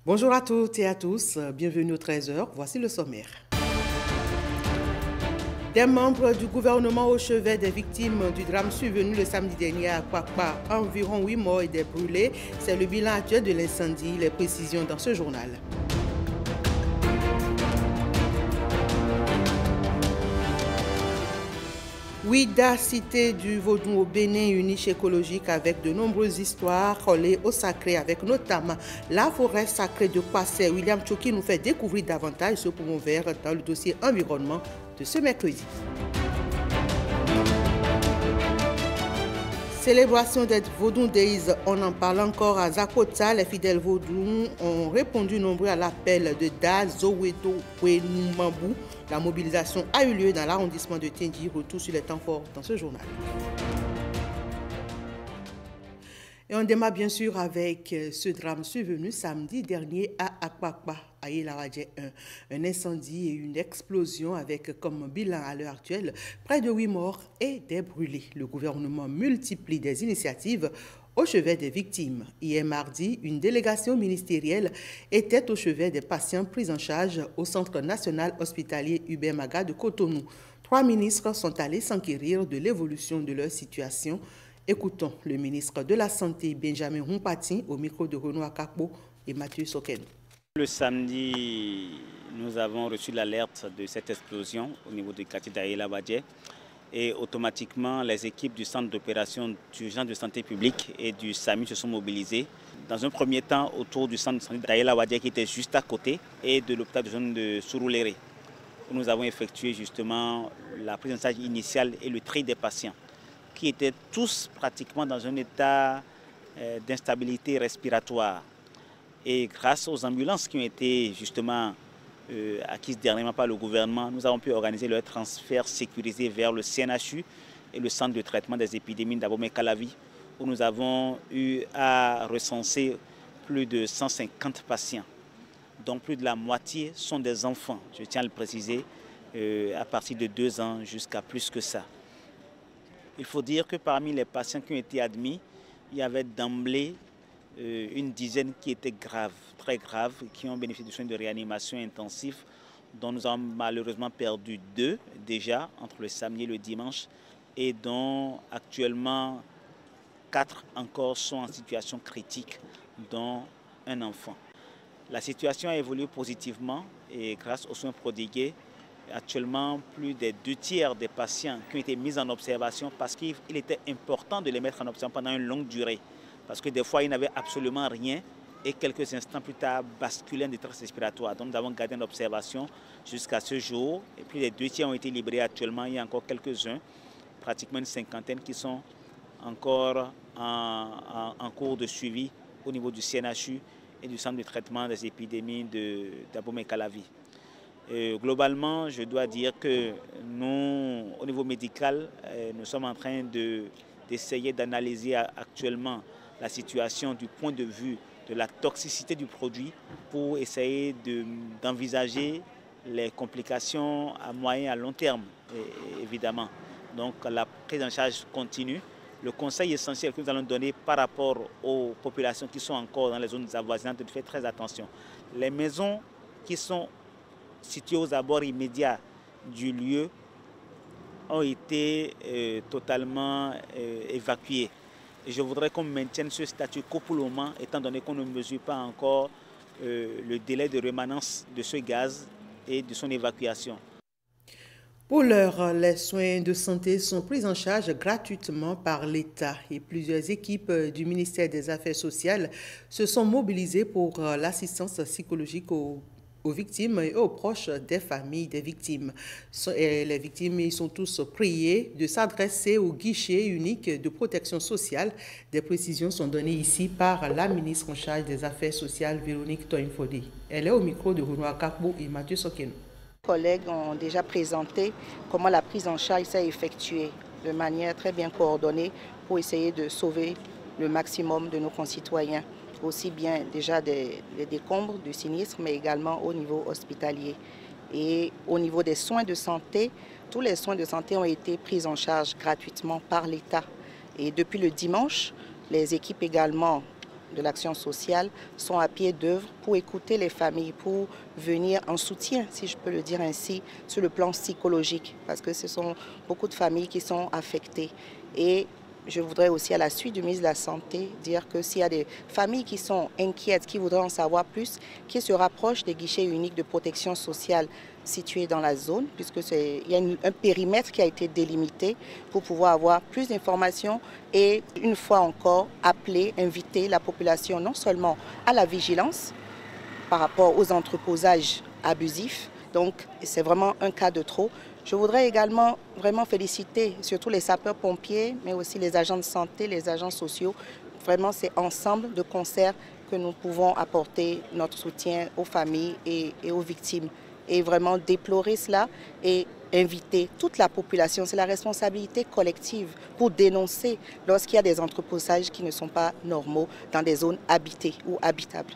Bonjour à toutes et à tous, bienvenue au 13h, voici le sommaire. Des membres du gouvernement au chevet des victimes du drame survenu le samedi dernier à Kwakpa, environ 8 morts et des brûlés, c'est le bilan actuel de l'incendie, les précisions dans ce journal. Ouida, cité du Vaudou au Bénin, une niche écologique avec de nombreuses histoires collées au sacré, avec notamment la forêt sacrée de Kwasset. William Tchoki nous fait découvrir davantage ce poumon vert dans le dossier environnement de ce mercredi. Célébration des Vaudou Days, on en parle encore à Zakota. Les fidèles Vaudou ont répondu nombreux à l'appel de Da Zoweto Wenumambu. La mobilisation a eu lieu dans l'arrondissement de Tindji. Retour sur les temps forts dans ce journal. Et on démarre bien sûr avec ce drame survenu samedi dernier à Akwakpa, à Yelawadje 1. Un incendie et une explosion avec comme bilan à l'heure actuelle près de 8 morts et des brûlés. Le gouvernement multiplie des initiatives au chevet des victimes. Hier mardi, une délégation ministérielle était au chevet des patients pris en charge au Centre national hospitalier Hubert Maga de Cotonou. 3 ministres sont allés s'enquérir de l'évolution de leur situation. Écoutons le ministre de la Santé, Benjamin Humpati, au micro de Renaud Akakpo et Mathieu Soken. Le samedi, nous avons reçu l'alerte de cette explosion au niveau du quartier d'Ayelawadje et automatiquement les équipes du centre d'opération d'urgence de santé publique et du SAMU se sont mobilisées. Dans un premier temps autour du centre de santé d'Ayelawadje qui était juste à côté et de l'hôpital de zone de Surulere, où nous avons effectué justement la prise en charge initiale et le tri des patients, qui étaient tous pratiquement dans un état d'instabilité respiratoire. Et grâce aux ambulances qui ont été justement acquises dernièrement par le gouvernement, nous avons pu organiser leur transfert sécurisé vers le CNHU et le centre de traitement des épidémies d'Abomey-Calavi, où nous avons eu à recenser plus de 150 patients, dont plus de la moitié sont des enfants, je tiens à le préciser, à partir de 2 ans jusqu'à plus que ça. Il faut dire que parmi les patients qui ont été admis, il y avait d'emblée une dizaine qui étaient graves, très graves, qui ont bénéficié de soins de réanimation intensifs, dont nous avons malheureusement perdu 2 déjà entre le samedi et le dimanche, et dont actuellement 4 encore sont en situation critique, dont un enfant. La situation a évolué positivement et grâce aux soins prodigués, actuellement, plus des 2/3 des patients qui ont été mis en observation parce qu'il était important de les mettre en observation pendant une longue durée. Parce que des fois, ils n'avaient absolument rien et quelques instants plus tard, basculaient en détresse respiratoire. Donc, nous avons gardé en observation jusqu'à ce jour. Et puis, les 2/3 ont été libérés actuellement. Il y a encore quelques-uns, pratiquement une cinquantaine, qui sont encore en cours de suivi au niveau du CNHU et du centre de traitement des épidémies d'Abomey-Calavi. Globalement, je dois dire que nous, au niveau médical, nous sommes en train d'essayer d'analyser actuellement la situation du point de vue de la toxicité du produit pour essayer d'envisager les complications à moyen et à long terme, évidemment. Donc la prise en charge continue. Le conseil essentiel que nous allons donner par rapport aux populations qui sont encore dans les zones avoisinantes, de faire très attention. Les maisons qui sont situés aux abords immédiats du lieu ont été totalement évacués. Et je voudrais qu'on maintienne ce statu quo pour le moment, étant donné qu'on ne mesure pas encore le délai de rémanence de ce gaz et de son évacuation. Pour l'heure, les soins de santé sont pris en charge gratuitement par l'État et plusieurs équipes du ministère des Affaires sociales se sont mobilisées pour l'assistance psychologique aux victimes et aux proches des familles des victimes. Les victimes, ils sont tous priés de s'adresser au guichet unique de protection sociale. Des précisions sont données ici par la ministre en charge des Affaires sociales, Véronique Toinfodi. Elle est au micro de Renaud Akakpo et Mathieu Soken. Les collègues ont déjà présenté comment la prise en charge s'est effectuée de manière très bien coordonnée pour essayer de sauver le maximum de nos concitoyens, aussi bien déjà des décombres du sinistre, mais également au niveau hospitalier. Et au niveau des soins de santé, tous les soins de santé ont été pris en charge gratuitement par l'État. Et depuis le dimanche, les équipes également de l'action sociale sont à pied d'œuvre pour écouter les familles, pour venir en soutien, si je peux le dire ainsi, sur le plan psychologique, parce que ce sont beaucoup de familles qui sont affectées. Et je voudrais aussi, à la suite du ministre de la Santé, dire que s'il y a des familles qui sont inquiètes, qui voudraient en savoir plus, qui se rapprochent des guichets uniques de protection sociale situés dans la zone, puisqu'il y a un périmètre qui a été délimité pour pouvoir avoir plus d'informations et, une fois encore, appeler, inviter la population non seulement à la vigilance par rapport aux entreposages abusifs. Donc, c'est vraiment un cas de trop. Je voudrais également vraiment féliciter surtout les sapeurs-pompiers, mais aussi les agents de santé, les agents sociaux. Vraiment, c'est ensemble, de concert, que nous pouvons apporter notre soutien aux familles et aux victimes. Et vraiment déplorer cela et inviter toute la population. C'est la responsabilité collective pour dénoncer lorsqu'il y a des entreposages qui ne sont pas normaux dans des zones habitées ou habitables.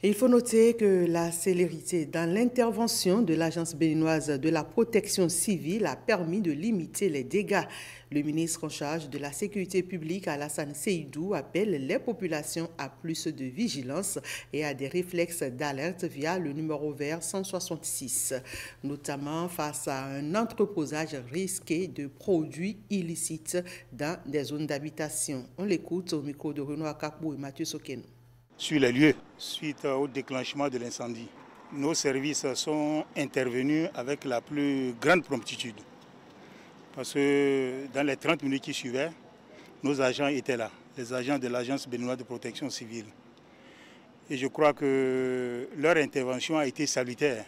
Il faut noter que la célérité dans l'intervention de l'Agence béninoise de la protection civile a permis de limiter les dégâts. Le ministre en charge de la sécurité publique, Alassane Seydou, appelle les populations à plus de vigilance et à des réflexes d'alerte via le numéro vert 166, notamment face à un entreposage risqué de produits illicites dans des zones d'habitation. On l'écoute au micro de Renaud Akapou et Mathieu Sokeno. Sur les lieux, suite au déclenchement de l'incendie, nos services sont intervenus avec la plus grande promptitude. Parce que dans les 30 minutes qui suivaient, nos agents étaient là, les agents de l'Agence béninoise de protection civile. Et je crois que leur intervention a été salutaire.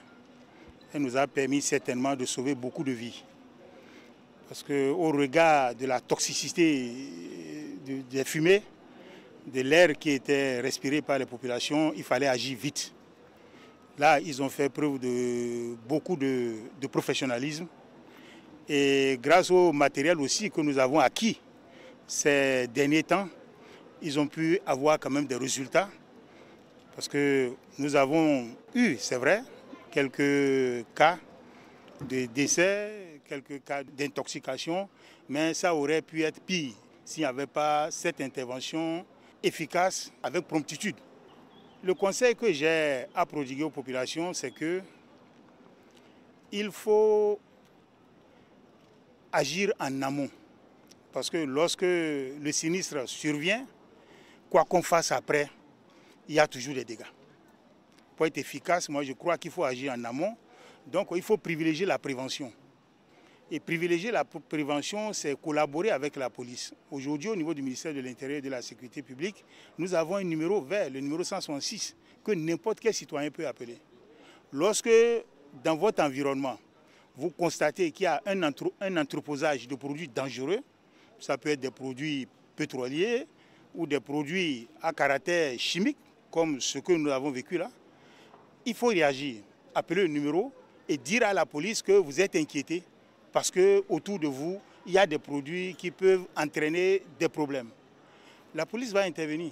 Elle nous a permis certainement de sauver beaucoup de vies. Parce qu'au regard de la toxicité des fumées, de l'air qui était respiré par les populations, il fallait agir vite. Là, ils ont fait preuve de beaucoup de professionnalisme. Et grâce au matériel aussi que nous avons acquis ces derniers temps, ils ont pu avoir quand même des résultats. Parce que nous avons eu, c'est vrai, quelques cas de décès, quelques cas d'intoxication, mais ça aurait pu être pire s'il n'y avait pas cette intervention efficace avec promptitude. Le conseil que j'ai à prodiguer aux populations, c'est que il faut agir en amont. Parce que lorsque le sinistre survient, quoi qu'on fasse après, il y a toujours des dégâts. Pour être efficace, moi je crois qu'il faut agir en amont. Donc il faut privilégier la prévention. Et privilégier la prévention, c'est collaborer avec la police. Aujourd'hui, au niveau du ministère de l'Intérieur et de la Sécurité publique, nous avons un numéro vert, le numéro 166, que n'importe quel citoyen peut appeler. Lorsque, dans votre environnement, vous constatez qu'il y a un entreposage de produits dangereux, ça peut être des produits pétroliers ou des produits à caractère chimique, comme ce que nous avons vécu là, il faut réagir, appeler le numéro et dire à la police que vous êtes inquiété, parce qu'autour de vous, il y a des produits qui peuvent entraîner des problèmes. La police va intervenir.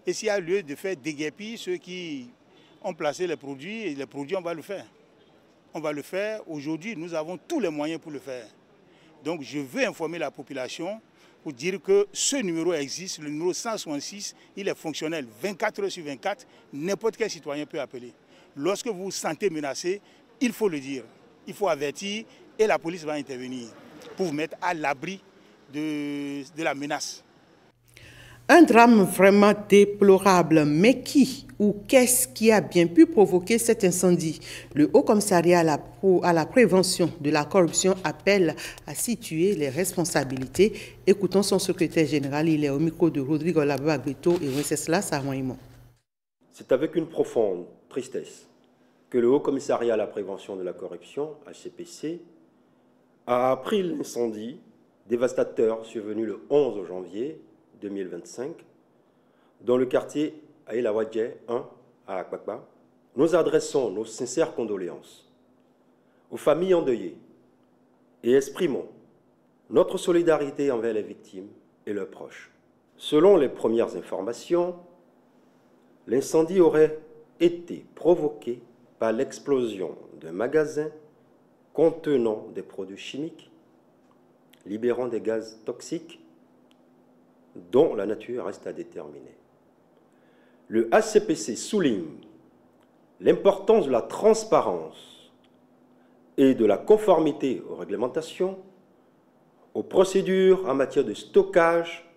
Et s'il y a lieu de faire déguerpir ceux qui ont placé les produits, on va le faire. On va le faire. Aujourd'hui, nous avons tous les moyens pour le faire. Donc je veux informer la population pour dire que ce numéro existe, le numéro 166, il est fonctionnel 24 heures sur 24, n'importe quel citoyen peut appeler. Lorsque vous vous sentez menacé, il faut le dire, il faut avertir et la police va intervenir pour vous mettre à l'abri de la menace. Un drame vraiment déplorable, mais qui ou qu'est-ce qui a bien pu provoquer cet incendie? Le Haut Commissariat à la prévention de la corruption appelle à situer les responsabilités. Écoutons son secrétaire général, il est au micro de Rodrigo Labagbeto et Wenceslas Samoïmon. C'est avec une profonde tristesse que le Haut Commissariat à la prévention de la corruption, HCPC, a appris l'incendie dévastateur survenu le 11 janvier 2025 dans le quartier Aïla Wadje 1 à Akpakpa. Nous adressons nos sincères condoléances aux familles endeuillées et exprimons notre solidarité envers les victimes et leurs proches. Selon les premières informations, l'incendie aurait été provoqué par l'explosion d'un magasin contenant des produits chimiques, libérant des gaz toxiques dont la nature reste à déterminer. Le HCPC souligne l'importance de la transparence et de la conformité aux réglementations, aux procédures en matière de stockage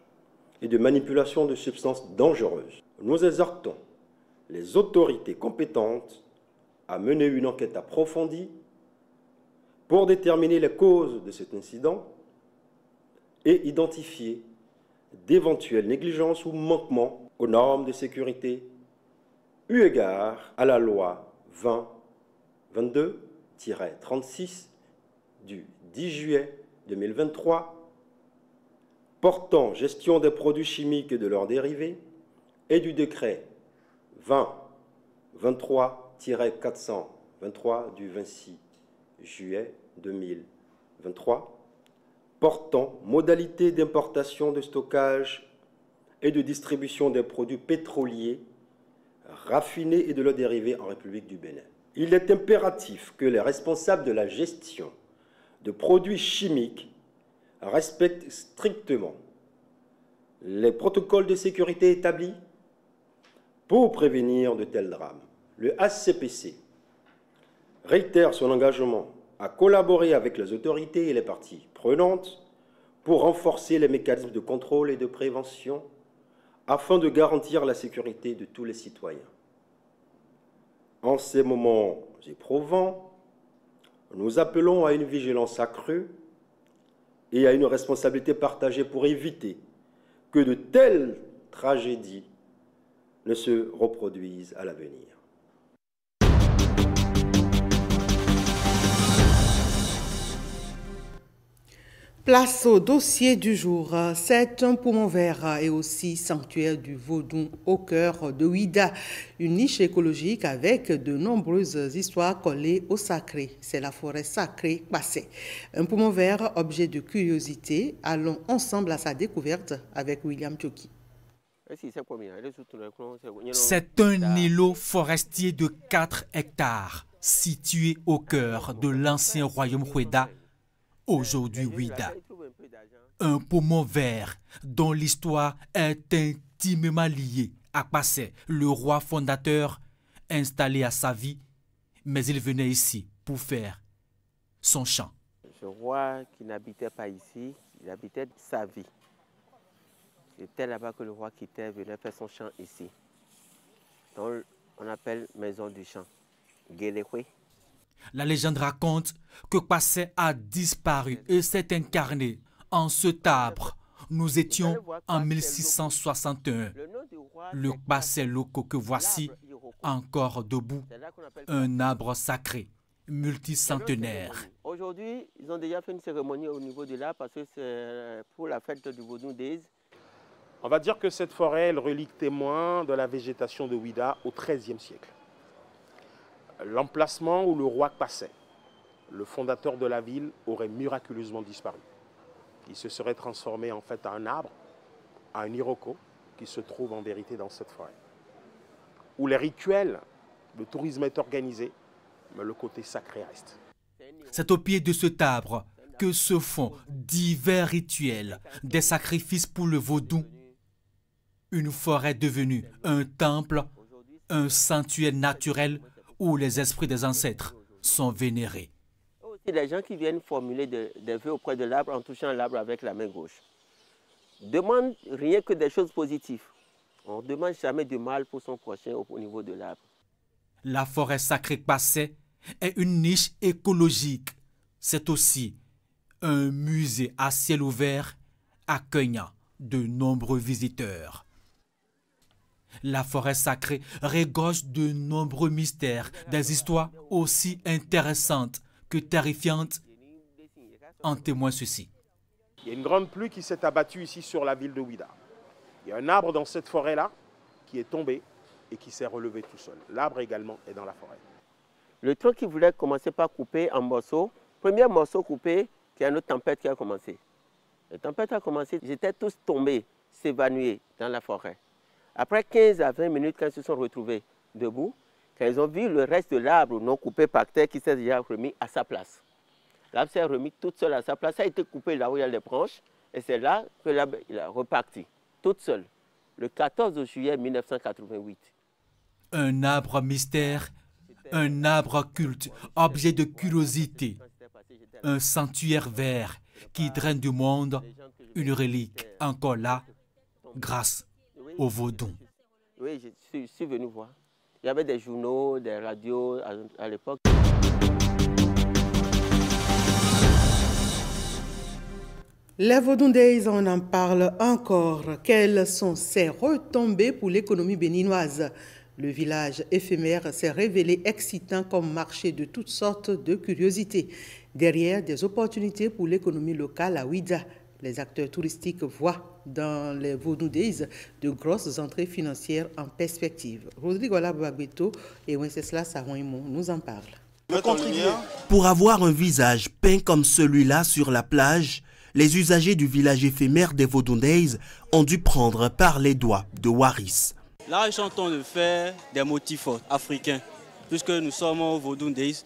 et de manipulation de substances dangereuses. Nous exhortons les autorités compétentes à mener une enquête approfondie pour déterminer les causes de cet incident et identifier d'éventuelles négligences ou manquements aux normes de sécurité eu égard à la loi 2022-36 du 10 juillet 2023 portant gestion des produits chimiques et de leurs dérivés et du décret 2023-423 du 26 juillet 2023 portant modalité d'importation, de stockage et de distribution des produits pétroliers, raffinés et de leurs dérivés en République du Bénin. Il est impératif que les responsables de la gestion de produits chimiques respectent strictement les protocoles de sécurité établis pour prévenir de tels drames. Le HCPC réitère son engagement à collaborer avec les autorités et les parties prenantes pour renforcer les mécanismes de contrôle et de prévention afin de garantir la sécurité de tous les citoyens. En ces moments éprouvants, nous appelons à une vigilance accrue et à une responsabilité partagée pour éviter que de telles tragédies ne se reproduisent à l'avenir. Place au dossier du jour. C'est un poumon vert et aussi sanctuaire du Vodou au cœur de Ouida. Une niche écologique avec de nombreuses histoires collées au sacré. C'est la forêt sacrée Kpassé. Un poumon vert, objet de curiosité. Allons ensemble à sa découverte avec William Tchoki. C'est un îlot forestier de 4 hectares, situé au cœur de l'ancien royaume Ouida, aujourd'hui Ouida. Un poumon vert dont l'histoire est intimement liée à Kpassé, le roi fondateur installé à sa vie, mais il venait ici pour faire son champ. Ce roi qui n'habitait pas ici, il habitait sa vie. C'était là-bas que le roi quittait, venait faire son champ ici. Donc on appelle maison du champ, Guélékoué. La légende raconte que Kpassé a disparu et s'est incarné en cet arbre. Nous étions en 1661. Le Kpassé loco que voici encore debout, un arbre sacré, multicentenaire. Aujourd'hui, ils ont déjà fait une cérémonie au niveau de l'arbre parce que c'est pour la fête du Vodou Days. On va dire que cette forêt est le relique témoin de la végétation de Ouida au XIIIe siècle. L'emplacement où le roi Kpassé, le fondateur de la ville, aurait miraculeusement disparu. Il se serait transformé en fait en un arbre, en un iroko, qui se trouve en vérité dans cette forêt. Où les rituels, le tourisme est organisé, mais le côté sacré reste. C'est au pied de cet arbre que se font divers rituels, des sacrifices pour le vaudou. Une forêt devenue un temple, un sanctuaire naturel où les esprits des ancêtres sont vénérés. Il y a des gens qui viennent formuler des vœux auprès de l'arbre en touchant l'arbre avec la main gauche. Demande rien que des choses positives. On ne demande jamais de mal pour son prochain au niveau de l'arbre. La forêt sacrée Kpassé est une niche écologique. C'est aussi un musée à ciel ouvert accueillant de nombreux visiteurs. La forêt sacrée regorge de nombreux mystères, des histoires aussi intéressantes que terrifiantes. En témoigne ceci. Il y a une grande pluie qui s'est abattue ici sur la ville de Ouida. Il y a un arbre dans cette forêt-là qui est tombé et qui s'est relevé tout seul. L'arbre également est dans la forêt. Le tronc qui voulait commencer par couper en morceaux, premier morceau coupé, il y a une autre tempête qui a commencé. La tempête a commencé, ils étaient tous tombés, s'évanouir dans la forêt. Après 15 à 20 minutes, quand ils se sont retrouvés debout, quand ils ont vu le reste de l'arbre non coupé par terre qui s'est déjà remis à sa place. L'arbre s'est remis toute seule à sa place, ça a été coupé là où il y a les branches, et c'est là que l'arbre il a reparti. toute seule, le 14 juillet 1988. Un arbre mystère, un arbre culte, objet de curiosité, un sanctuaire vert qui draine du monde, une relique encore là, grâce au Vodun. Oui, je suis venu voir. Il y avait des journaux, des radios à l'époque. Les Vodun Days, on en parle encore. Quelles sont ces retombées pour l'économie béninoise? Le village éphémère s'est révélé excitant comme marché de toutes sortes de curiosités. Derrière des opportunités pour l'économie locale à Ouida, les acteurs touristiques voient dans les Vodun Days de grosses entrées financières en perspective. Rodrigo Labagbeto et Wenceslas Saroimon nous en parlent. Pour avoir un visage peint comme celui-là sur la plage, les usagers du village éphémère des Vodun Days ont dû prendre par les doigts de Waris. Là, ils sont en train de faire des motifs africains, puisque nous sommes au Vodun Days.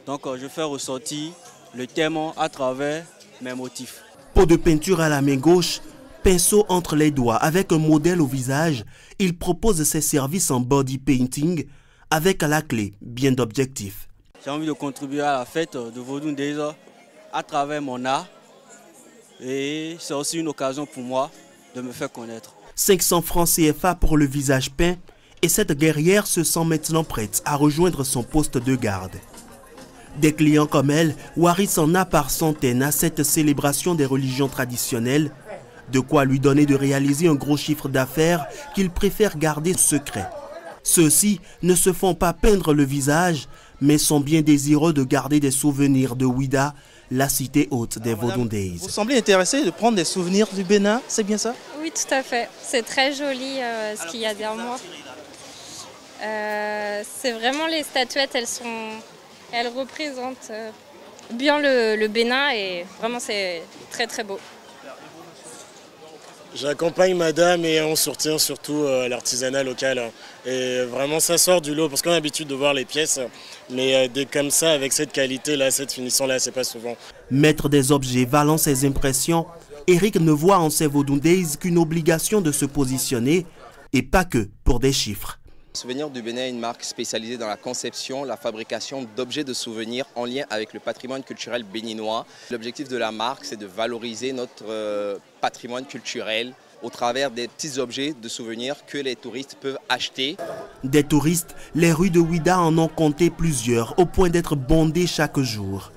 Donc, je fais ressortir le thème à travers mes motifs. Pot de peinture à la main gauche, pinceau entre les doigts avec un modèle au visage, il propose ses services en body painting avec à la clé bien d'objectifs. J'ai envie de contribuer à la fête de Vodun Days à travers mon art. Et c'est aussi une occasion pour moi de me faire connaître. 500 francs CFA pour le visage peint et cette guerrière se sent maintenant prête à rejoindre son poste de garde. Des clients comme elle, Waris en a par centaines à cette célébration des religions traditionnelles, de quoi lui donner de réaliser un gros chiffre d'affaires qu'il préfère garder secret. Ceux-ci ne se font pas peindre le visage, mais sont bien désireux de garder des souvenirs de Ouida, la cité haute des Vodun Days. Vous semblez intéressé de prendre des souvenirs du Bénin, c'est bien ça? Oui, tout à fait. C'est très joli ce qu'il y a derrière moi. C'est vraiment les statuettes, elles représentent bien le Bénin et vraiment c'est très très beau. J'accompagne madame et on soutient surtout l'artisanat local. Et vraiment ça sort du lot parce qu'on a l'habitude de voir les pièces. Mais des comme ça, avec cette qualité-là, cette finition-là, c'est pas souvent. Maître des objets valant ses impressions, Eric ne voit en ces Vodun Days qu'une obligation de se positionner et pas que pour des chiffres. Souvenir du Bénin est une marque spécialisée dans la conception, la fabrication d'objets de souvenirs en lien avec le patrimoine culturel béninois. L'objectif de la marque, c'est de valoriser notre patrimoine culturel au travers des petits objets de souvenirs que les touristes peuvent acheter. Des touristes, les rues de Ouida en ont compté plusieurs, au point d'être bondées chaque jour.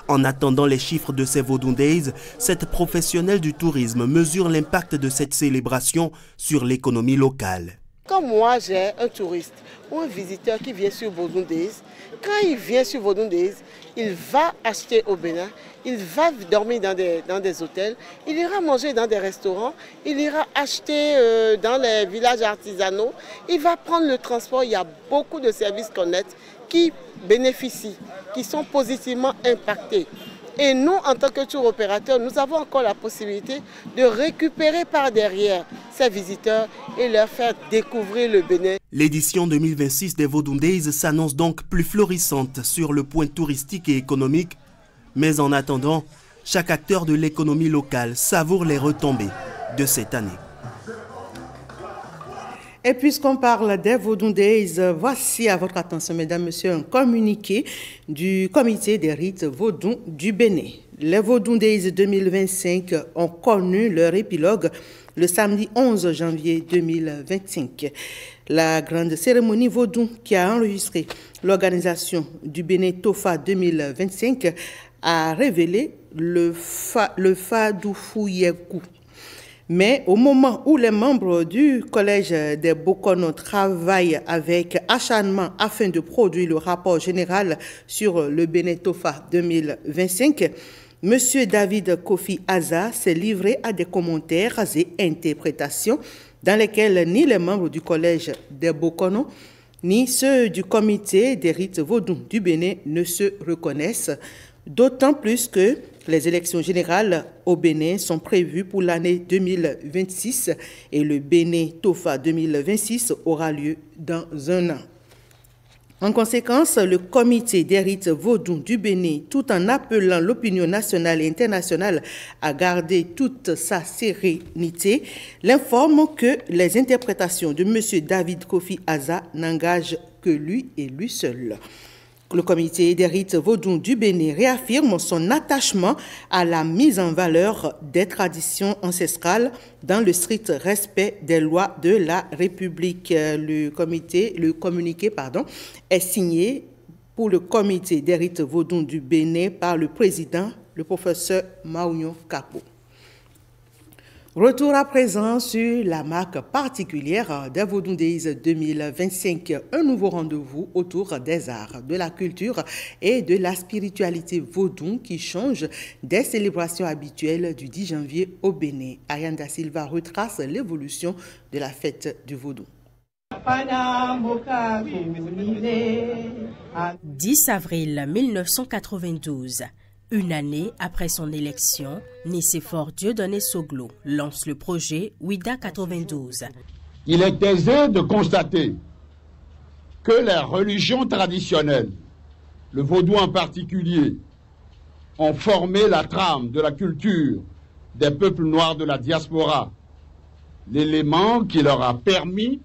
En attendant les chiffres de ces Vodun Days, cette professionnelle du tourisme mesure l'impact de cette célébration sur l'économie locale. Quand moi j'ai un touriste ou un visiteur qui vient sur Vodun Days, quand il vient sur Vodun Days, il va acheter au Bénin, il va dormir dans des hôtels, il ira manger dans des restaurants, il ira acheter dans les villages artisanaux, il va prendre le transport. Il y a beaucoup de services connectés qui bénéficient, qui sont positivement impactés. Et nous, en tant que tour opérateur, nous avons encore la possibilité de récupérer par derrière ces visiteurs et leur faire découvrir le Bénin. L'édition 2026 des Vodun Days s'annonce donc plus florissante sur le point touristique et économique. Mais en attendant, chaque acteur de l'économie locale savoure les retombées de cette année. Et puisqu'on parle des Vodun Days, voici à votre attention, mesdames, messieurs, un communiqué du comité des rites Vodun du Bénin. Les Vodun Days 2025 ont connu leur épilogue le samedi 11 janvier 2025. La grande cérémonie Vodun qui a enregistré l'organisation du Bénin Tofa 2025 a révélé le Fadoufouyékou. Mais au moment où les membres du Collège des Bokono travaillent avec acharnement afin de produire le rapport général sur le Bénin Tofa 2025, M. David Kofi Aza s'est livré à des commentaires et interprétations dans lesquels ni les membres du Collège des Bokono ni ceux du comité des rites Vodun du Bénin ne se reconnaissent, d'autant plus que les élections générales au Bénin sont prévues pour l'année 2026 et le Bénin Tofa 2026 aura lieu dans un an. En conséquence, le comité des rites vaudous du Bénin, tout en appelant l'opinion nationale et internationale à garder toute sa sérénité, l'informe que les interprétations de M. David Kofi Aza n'engagent que lui et lui seul. Le comité des rites vaudous du Bénin réaffirme son attachement à la mise en valeur des traditions ancestrales dans le strict respect des lois de la République. Le communiqué est signé pour le comité des rites vaudous du Bénin par le président, le professeur Maounion Kapo. Retour à présent sur la marque particulière des Vodou Days 2025, un nouveau rendez-vous autour des arts, de la culture et de la spiritualité vaudou qui change des célébrations habituelles du 10 janvier au Bénin. Ariane Da Silva retrace l'évolution de la fête du vaudou. 10 avril 1992. Une année après son élection, Nicéphore Dieudonné Soglo lance le projet Ouida 92. Il est aisé de constater que les religions traditionnelles, le vaudou en particulier, ont formé la trame de la culture des peuples noirs de la diaspora, l'élément qui leur a permis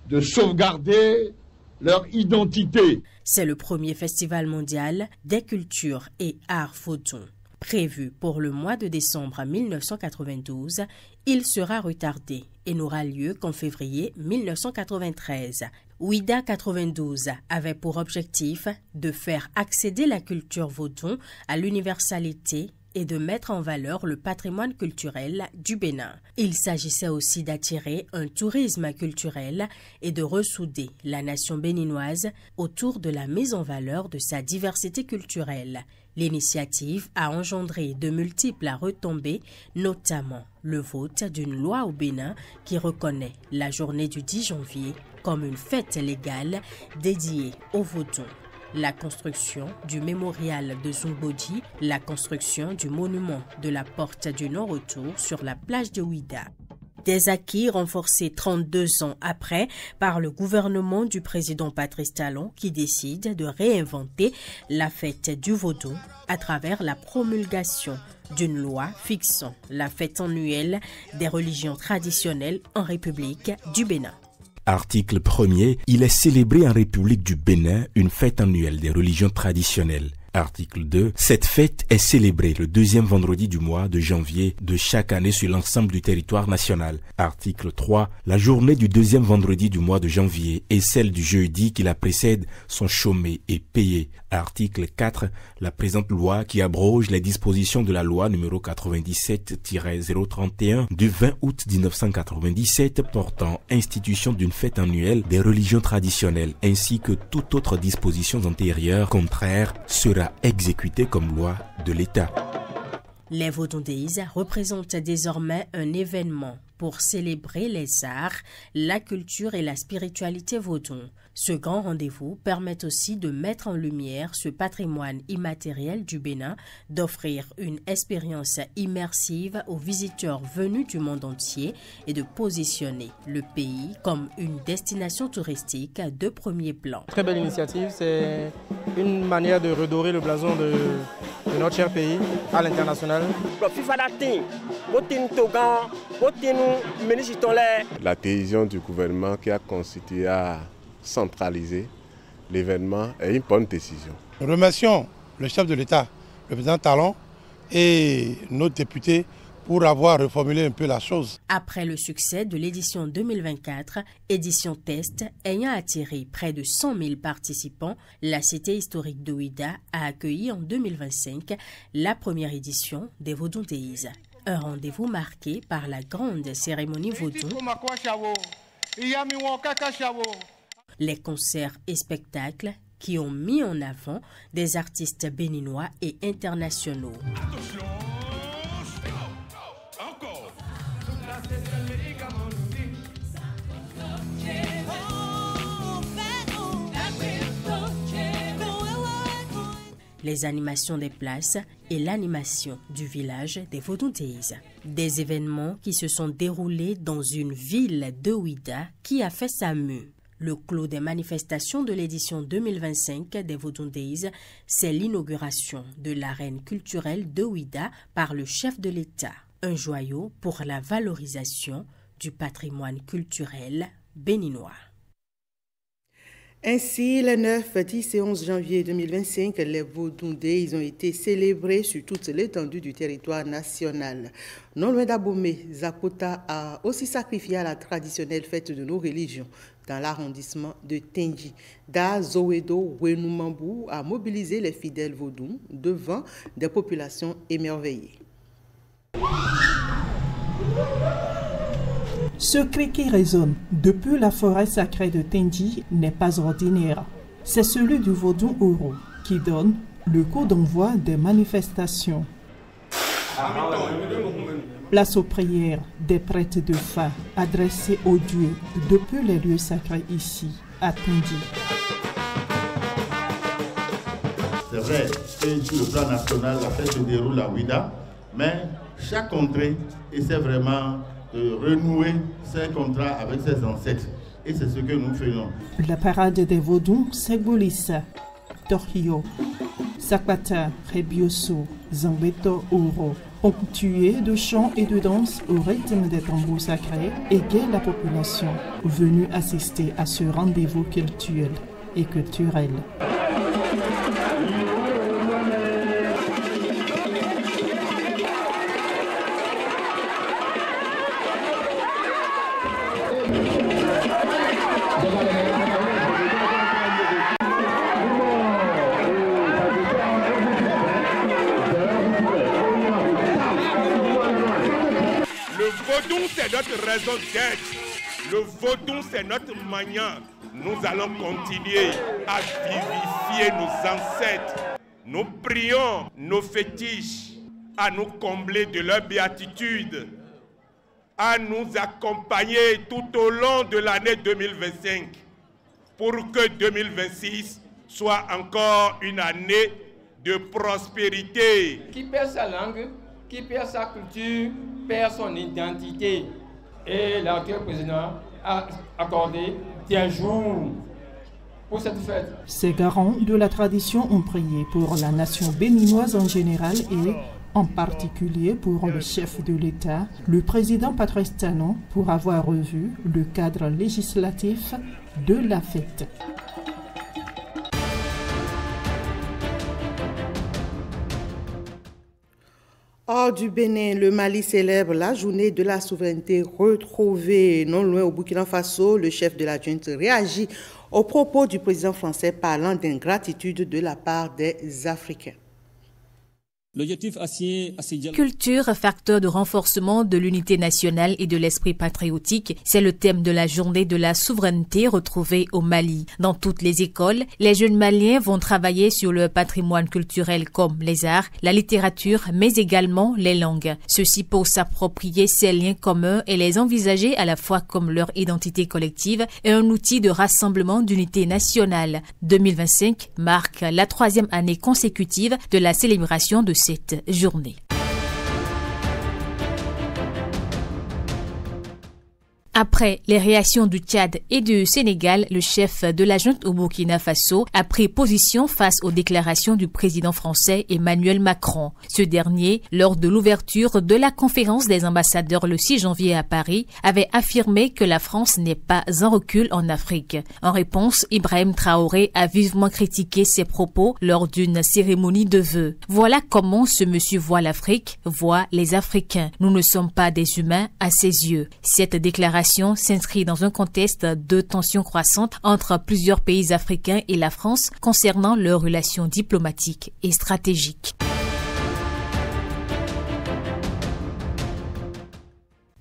de sauvegarder leur identité. C'est le premier festival mondial des cultures et arts vaudou. Prévu pour le mois de décembre 1992, il sera retardé et n'aura lieu qu'en février 1993. Ouida 92 avait pour objectif de faire accéder la culture vaudou à l'universalité et de mettre en valeur le patrimoine culturel du Bénin. Il s'agissait aussi d'attirer un tourisme culturel et de ressouder la nation béninoise autour de la mise en valeur de sa diversité culturelle. L'initiative a engendré de multiples retombées, notamment le vote d'une loi au Bénin qui reconnaît la journée du 10 janvier comme une fête légale dédiée au vaudou. La construction du mémorial de Zungbodi, la construction du monument de la porte du non-retour sur la plage de Ouida. Des acquis renforcés 32 ans après par le gouvernement du président Patrice Talon qui décide de réinventer la fête du vaudou à travers la promulgation d'une loi fixant la fête annuelle des religions traditionnelles en République du Bénin. Article 1er, il est célébré en République du Bénin une fête annuelle des religions traditionnelles. Article 2. Cette fête est célébrée le deuxième vendredi du mois de janvier de chaque année sur l'ensemble du territoire national. Article 3. La journée du deuxième vendredi du mois de janvier et celle du jeudi qui la précède sont chômées et payées. Article 4. La présente loi qui abroge les dispositions de la loi numéro 97-031 du 20 août 1997 portant institution d'une fête annuelle des religions traditionnelles ainsi que toute autre disposition antérieure contraire sera exécutée comme loi de l'État. Les Vodou Days représentent désormais un événement pour célébrer les arts, la culture et la spiritualité vaudou. Ce grand rendez-vous permet aussi de mettre en lumière ce patrimoine immatériel du Bénin, d'offrir une expérience immersive aux visiteurs venus du monde entier et de positionner le pays comme une destination touristique de premier plan. Très belle initiative, c'est une manière de redorer le blason de notre cher pays à l'international. La décision du gouvernement qui a constitué à centraliser l'événement est une bonne décision. Nous remercions le chef de l'État, le président Talon et nos députés pour avoir reformulé un peu la chose. Après le succès de l'édition 2024, édition test ayant attiré près de 100 000 participants, la cité historique de Ouida a accueilli en 2025 la première édition des Vodou Days. Un rendez-vous marqué par la grande cérémonie vaudou, les concerts et spectacles qui ont mis en avant des artistes béninois et internationaux. Les animations des places et l'animation du village des Vodou Days. Des événements qui se sont déroulés dans une ville de Ouida qui a fait sa mue. Le clos des manifestations de l'édition 2025 des Vodun Days, c'est l'inauguration de l'arène culturelle de Ouida par le chef de l'État. Un joyau pour la valorisation du patrimoine culturel béninois. Ainsi, les 9, 10 et 11 janvier 2025, les Vodun Days ont été célébrés sur toute l'étendue du territoire national. Non loin d'Abomey, Zakota a aussi sacrifié à la traditionnelle fête de nos religions dans l'arrondissement de Tendji. Da Zowedo Wenumambu a mobilisé les fidèles Vodun devant des populations émerveillées. Ce cri qui résonne depuis la forêt sacrée de Tendji n'est pas ordinaire. C'est celui du Vodun Oro qui donne le coup d'envoi des manifestations. Place aux prières des prêtres de Fa adressés aux dieux depuis les lieux sacrés ici, à Tendji. C'est vrai que sur le plan national, la fête se déroule à Ouida, mais chaque contrée essaie vraiment de renouer ses contrats avec ses ancêtres. Et c'est ce que nous faisons. La parade des Vodun, Segbolissa, Torhio, Sakwata, Rebioso, Zambeto, Oro, ponctuée de chants et de danses au rythme des tambours sacrés, égaye la population venue assister à ce rendez-vous culturel et culturel. C'est notre raison d'être. Le Vodun, c'est notre manière. Nous allons continuer à vivifier nos ancêtres. Nous prions nos fétiches à nous combler de leur béatitude, à nous accompagner tout au long de l'année 2025 pour que 2026 soit encore une année de prospérité. Qui perd sa langue, qui perd sa culture, perd son identité. Et l'actuel président a accordé 10 jours pour cette fête. Ces garants de la tradition ont prié pour la nation béninoise en général et en particulier pour le chef de l'État, le président Patrice Talon, pour avoir revu le cadre législatif de la fête. Hors du Bénin, le Mali célèbre la journée de la souveraineté retrouvée. Non loin au Burkina Faso, le chef de la junte réagit aux propos du président français parlant d'ingratitude de la part des Africains. Culture, facteur de renforcement de l'unité nationale et de l'esprit patriotique, c'est le thème de la journée de la souveraineté retrouvée au Mali. Dans toutes les écoles, les jeunes Maliens vont travailler sur le patrimoine culturel comme les arts, la littérature, mais également les langues. Ceci pour s'approprier ces liens communs et les envisager à la fois comme leur identité collective et un outil de rassemblement d'unité nationale. 2025 marque la 3e année consécutive de la célébration de cette journée. Après les réactions du Tchad et du Sénégal, le chef de la junte au Burkina Faso a pris position face aux déclarations du président français Emmanuel Macron. Ce dernier, lors de l'ouverture de la conférence des ambassadeurs le 6 janvier à Paris, avait affirmé que la France n'est pas en recul en Afrique. En réponse, Ibrahim Traoré a vivement critiqué ses propos lors d'une cérémonie de vœux. Voilà comment ce monsieur voit l'Afrique, voit les Africains. Nous ne sommes pas des humains à ses yeux. Cette déclaration s'inscrit dans un contexte de tensions croissantes entre plusieurs pays africains et la France concernant leurs relations diplomatiques et stratégiques.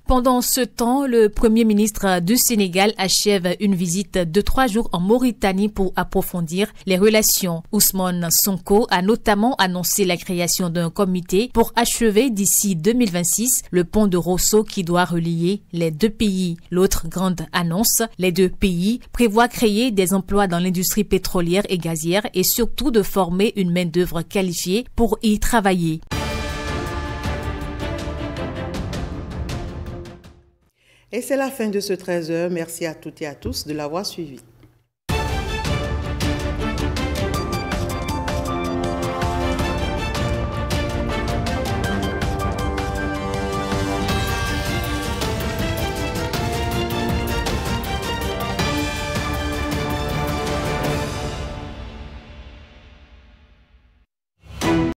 Pendant ce temps, le Premier ministre du Sénégal achève une visite de 3 jours en Mauritanie pour approfondir les relations. Ousmane Sonko a notamment annoncé la création d'un comité pour achever d'ici 2026 le pont de Rosso qui doit relier les deux pays. L'autre grande annonce, les deux pays prévoient créer des emplois dans l'industrie pétrolière et gazière et surtout de former une main-d'œuvre qualifiée pour y travailler. Et c'est la fin de ce 13h. Merci à toutes et à tous de l'avoir suivi.